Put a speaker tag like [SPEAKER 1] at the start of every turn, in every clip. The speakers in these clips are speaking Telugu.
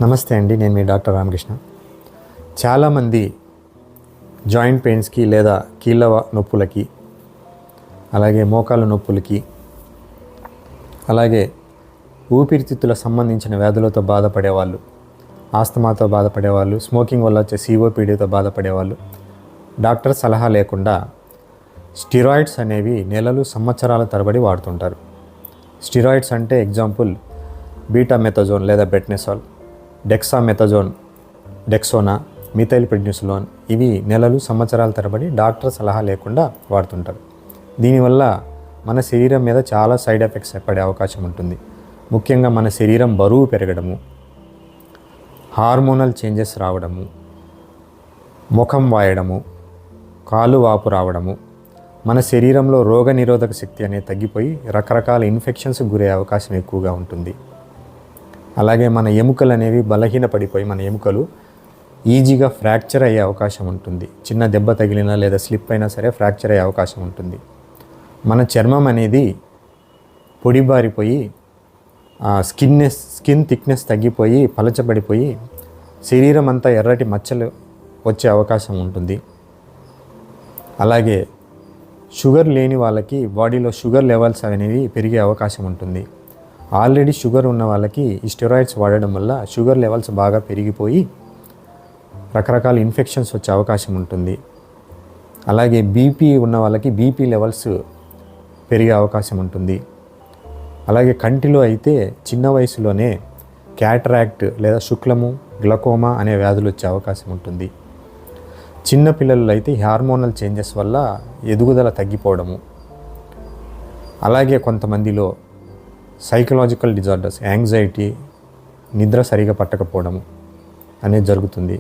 [SPEAKER 1] నమస్తే అండి, నేను మీ డాక్టర్ రామకృష్ణ. చాలామంది జాయింట్ పెయిన్స్కి లేదా కీళ్ళ నొప్పులకి, అలాగే మోకాళ్ళ నొప్పులకి, అలాగే ఊపిరితిత్తుల సంబంధించిన వ్యాధులతో బాధపడేవాళ్ళు, ఆస్తమాతో బాధపడేవాళ్ళు, స్మోకింగ్ వల్ల వచ్చే సిఓపిడితో బాధపడేవాళ్ళు డాక్టర్ సలహా లేకుండా స్టిరాయిడ్స్ అనేవి నెలలు సంవత్సరాల తరబడి వాడుతుంటారు. స్టిరాయిడ్స్ అంటే ఎగ్జాంపుల్ బీటామెథజోన్ లేదా బెట్నెసాల్, డెక్సామెథజోన్, డెక్సోనా, మిథైల్ ప్రెడ్నిసోలోన్ ఇవి నెలలు సంవత్సరాల తరబడి డాక్టర్ సలహా లేకుండా వాడుతుంటారు. దీనివల్ల మన శరీరం మీద చాలా సైడ్ ఎఫెక్ట్స్ పడే అవకాశం ఉంటుంది. ముఖ్యంగా మన శరీరం బరువు పెరగడము, హార్మోనల్ చేంజెస్ రావడము, ముఖం వాయడము, కాలు వాపు రావడము, మన శరీరంలో రోగనిరోధక శక్తి అనేది తగ్గిపోయి రకరకాల ఇన్ఫెక్షన్స్ గురయ్యే అవకాశం ఎక్కువగా ఉంటుంది. అలాగే మన ఎముకలు అనేవి బలహీనపడిపోయి మన ఎముకలు ఈజీగా ఫ్రాక్చర్ అయ్యే అవకాశం ఉంటుంది. చిన్న దెబ్బ తగిలినా లేదా స్లిప్ అయినా సరే ఫ్రాక్చర్ అయ్యే అవకాశం ఉంటుంది. మన చర్మం అనేది పొడిబారిపోయి స్కిన్ థిక్నెస్ తగ్గిపోయి పలచబడిపోయి శరీరం అంతా ఎర్రటి మచ్చలు వచ్చే అవకాశం ఉంటుంది. అలాగే షుగర్ లేని వాళ్ళకి బాడీలో షుగర్ లెవెల్స్ అనేవి పెరిగే అవకాశం ఉంటుంది. ఆల్రెడీ షుగర్ ఉన్న వాళ్ళకి ఈ స్టెరాయిడ్స్ వాడడం వల్ల షుగర్ లెవెల్స్ బాగా పెరిగిపోయి రకరకాల ఇన్ఫెక్షన్స్ వచ్చే అవకాశం ఉంటుంది. అలాగే బీపీ ఉన్న వాళ్ళకి బీపీ లెవెల్స్ పెరిగే అవకాశం ఉంటుంది. అలాగే కంటిలో అయితే చిన్న వయసులోనే క్యాటరాక్ట్ లేదా శుక్లము, గ్లకోమా అనే వ్యాధులు వచ్చే అవకాశం ఉంటుంది. చిన్న పిల్లలు అయితే హార్మోనల్ చేంజెస్ వల్ల ఎదుగుదల తగ్గిపోవడము, అలాగే కొంతమందిలో సైకలాజికల్ డిజార్డర్స్, యాంగ్జైటీ, నిద్ర సరిగా పట్టకపోవడము అనేది జరుగుతుంది.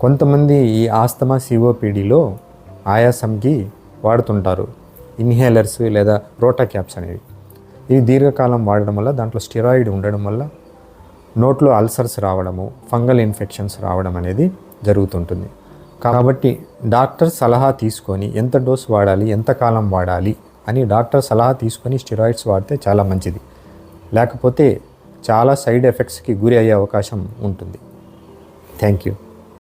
[SPEAKER 1] కొంతమంది ఈ ఆస్తమా సిఓపిడిలో ఆయాసంకి వాడుతుంటారు ఇన్హేలర్స్ లేదా రోటా క్యాప్స్ అనేవి. ఇవి దీర్ఘకాలం వాడడం వల్ల దాంట్లో స్టెరాయిడ్ ఉండడం వల్ల నోట్లో అల్సర్స్ రావడము, ఫంగల్ ఇన్ఫెక్షన్స్ రావడం అనేది జరుగుతుంటుంది. కాబట్టి డాక్టర్ సలహా తీసుకొని ఎంత డోస్ వాడాలి, ఎంత కాలం వాడాలి అని డాక్టర్ సలహా తీసుకొని స్టెరాయిడ్స్ వాడితే చాలా మంచిది. లేకపోతే చాలా సైడ్ ఎఫెక్ట్స్కి గురి అయ్యే అవకాశం ఉంటుంది. Thank you.